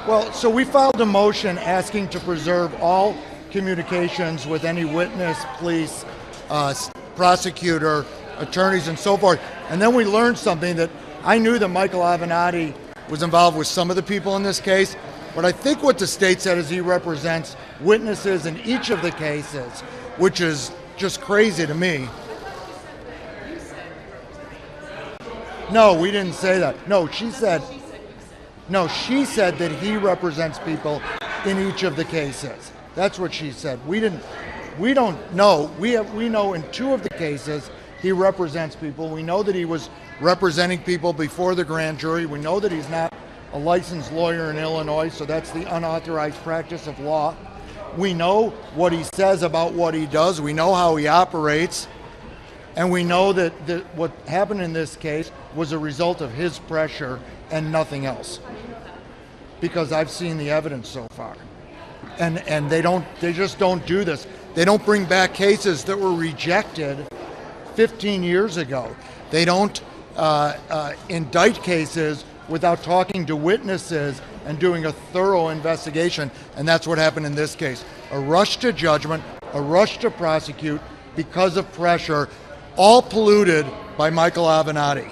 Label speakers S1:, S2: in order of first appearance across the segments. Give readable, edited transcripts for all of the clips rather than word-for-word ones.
S1: Well, so we filed a motion asking to preserve all communications with any witness, police, prosecutor, attorneys, and so forth. And then we learned something that I knew that Michael Avenatti was involved with some of the people in this case, but I think what the state said is he represents witnesses in each of the cases, which is just crazy to me. No, we didn't say that. No, she said that he represents people in each of the cases. That's what she said. We don't know. We know in two of the cases he represents people. We know that he was representing people before the grand jury. We know that he's not a licensed lawyer in Illinois, so that's the unauthorized practice of law. We know what he says about what he does. We know how he operates. And we know that what happened in this case was a result of his pressure and nothing else. Because I've seen the evidence so far. And they just don't do this. They don't bring back cases that were rejected 15 years ago. They don't indict cases without talking to witnesses and doing a thorough investigation. And that's what happened in this case. A rush to judgment, a rush to prosecute because of pressure, all polluted by Michael Avenatti.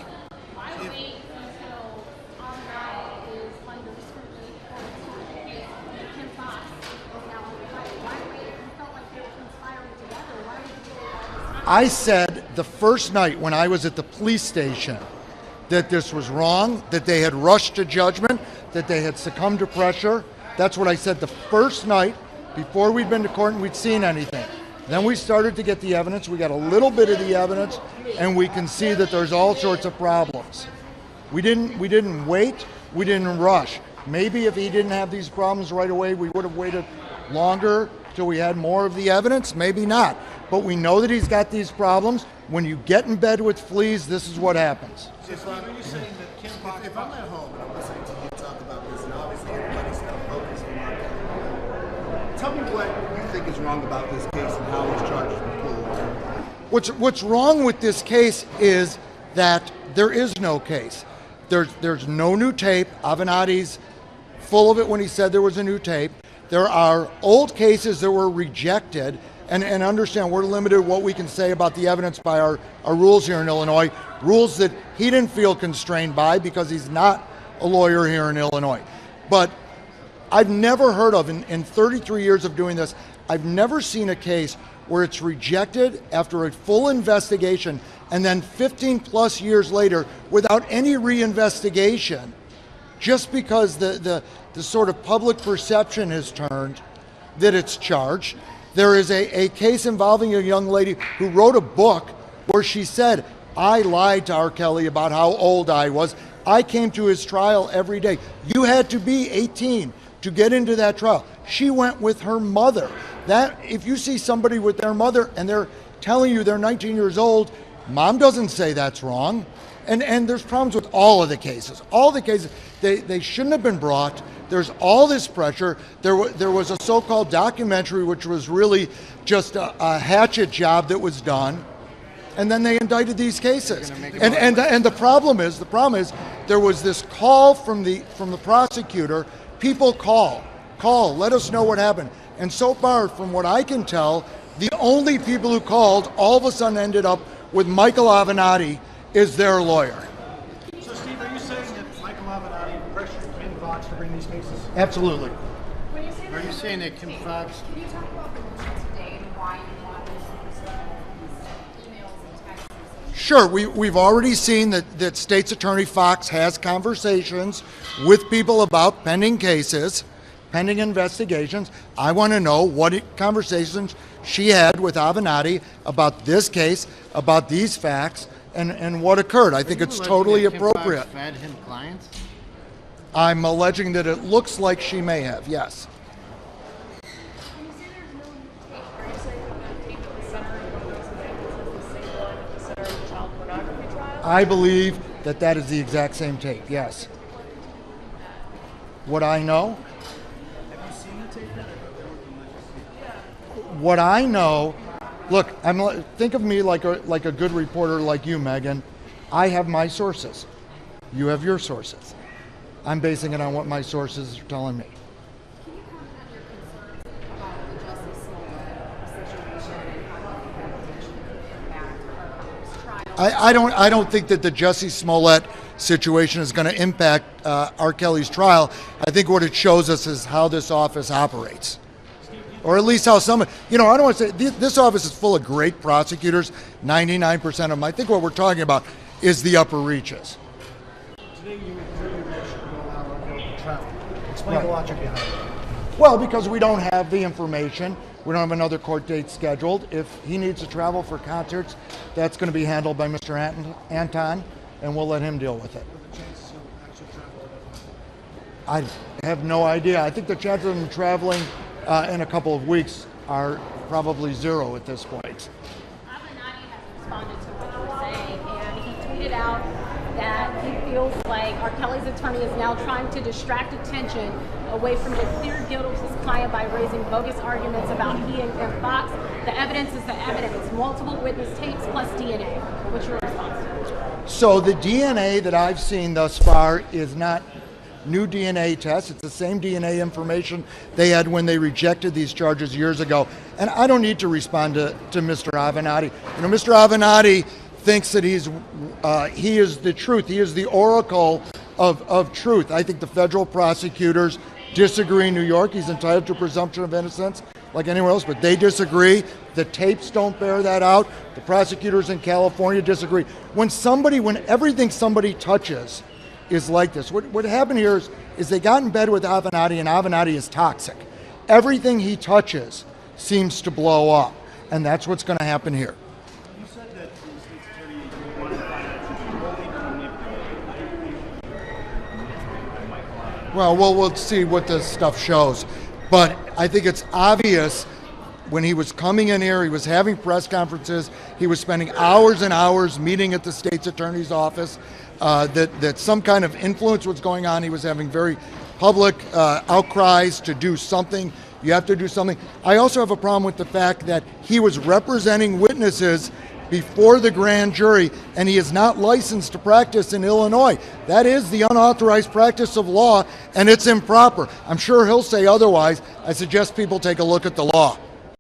S1: I said the first night when I was at the police station that this was wrong, that they had rushed to judgment, that they had succumbed to pressure. That's what I said the first night before we'd been to court and we'd seen anything. Then we started to get the evidence. We got a little bit of the evidence, and we can see that there's all sorts of problems. We didn't wait. We didn't rush. Maybe if he didn't have these problems right away, we would have waited longer till we had more of the evidence. Maybe not. But we know that he's got these problems. When you get in bed with fleas, this is what happens.
S2: If I'm at home and I'm listening to you talk about this, and obviously everybody's focused on R.Kelly, tell me what you think is wrong about this case and how it's charged with Pull.
S1: What's wrong with this case is that there is no case. There's no new tape. Avenatti's full of it when he said there was a new tape. There are old cases that were rejected, and understand we're limited what we can say about the evidence by our rules here in Illinois, rules that he didn't feel constrained by because he's not a lawyer here in Illinois. But I've never heard of, in 33 years of doing this, I've never seen a case where it's rejected after a full investigation and then 15 plus years later without any reinvestigation, just because the sort of public perception has turned that it's charged. There is a case involving a young lady who wrote a book where she said, I lied to R.Kelly about how old I was. I came to his trial every day. You had to be 18 to get into that trial. She went with her mother. That, if you see somebody with their mother and they're telling you they're 19 years old, mom doesn't say that's wrong. And there's problems with all of the cases. All the cases, they shouldn't have been brought. There's all this pressure. There was a so-called documentary which was really just a hatchet job that was done. And then they indicted these cases. And the problem is there was this call from the prosecutor. People call, let us know what happened. And so far, from what I can tell, the only people who called all of a sudden ended up with Michael Avenatti is their lawyer.
S3: So, Steve, are you saying that Michael Avenatti pressured Kim Fox to bring these cases?
S1: Absolutely.
S2: Are you saying that Kim Fox?
S4: Can you talk about the motion today and why you want these emails and texts?
S1: Sure, we've already seen that State's Attorney Fox has conversations with people about pending cases, pending investigations. I want to know what conversations she had with Avenatti about this case, about these facts, and what occurred. I think it's totally appropriate.
S2: Kim Fox fed him clients?
S1: I'm alleging that it looks like she may have, yes.
S4: When you say there's no new tape, are you saying that the tape at the center of one of those examples is the same one at the center of the child pornography trial?
S1: I believe that is the exact same tape, yes. What I know?
S3: Have you seen the tape yet?
S1: What I know, look, think of me like a good reporter like you, Megan. I have my sources. You have your sources. I'm basing it on what my sources are telling me.
S5: Can you comment on your concerns about the Justice Smollett situation and how you think that potentially could impact our trial?
S1: I don't think that the Jussie Smollett situation is going to impact R.Kelly's trial. I think what it shows us is how this office operates. Or at least how some, I don't want to say, this office is full of great prosecutors, 99% of them. I think what we're talking about is the upper reaches.
S3: Today you withdrew your motion to allow R.Kelly to travel. Explain the logic behind it.
S1: Well, because we don't have the information. We don't have another court date scheduled. If he needs to travel for concerts, that's going to be handled by Mr. Anton, and we'll let him deal with it.
S3: What are the chances of actual travel to
S1: I have no idea. I think the chances of him traveling in a couple of weeks are probably zero at this point.
S6: Avenatti has responded to what you're saying, and he tweeted out that he feels like R.Kelly's attorney is now trying to distract attention away from the clear guilt of his client by raising bogus arguments about he and Fox. The evidence is the evidence. Multiple witness tapes plus DNA. What's your response to that?
S1: So the DNA that I've seen thus far is not new DNA tests. It's the same DNA information they had when they rejected these charges years ago. And I don't need to respond to Mr. Avenatti. Mr. Avenatti thinks that he is the truth. He is the oracle of truth. I think the federal prosecutors disagree in New York. He's entitled to presumption of innocence like anywhere else, but they disagree. The tapes don't bear that out. The prosecutors in California disagree. When everything somebody touches is like this. What happened here is they got in bed with Avenatti, and Avenatti is toxic. Everything he touches seems to blow up, and that's what's going to happen here.
S3: You said that the state's attorney wanted to find out if you're holding
S1: Well, we'll see what this stuff shows. But I think it's obvious when he was coming in here, he was having press conferences, he was spending hours and hours meeting at the state's attorney's office, that some kind of influence was going on. He was having very public outcries to do something. You have to do something. I also have a problem with the fact that he was representing witnesses before the grand jury, and he is not licensed to practice in Illinois. That is the unauthorized practice of law, and it's improper. I'm sure he'll say otherwise. I suggest people take a look at the law.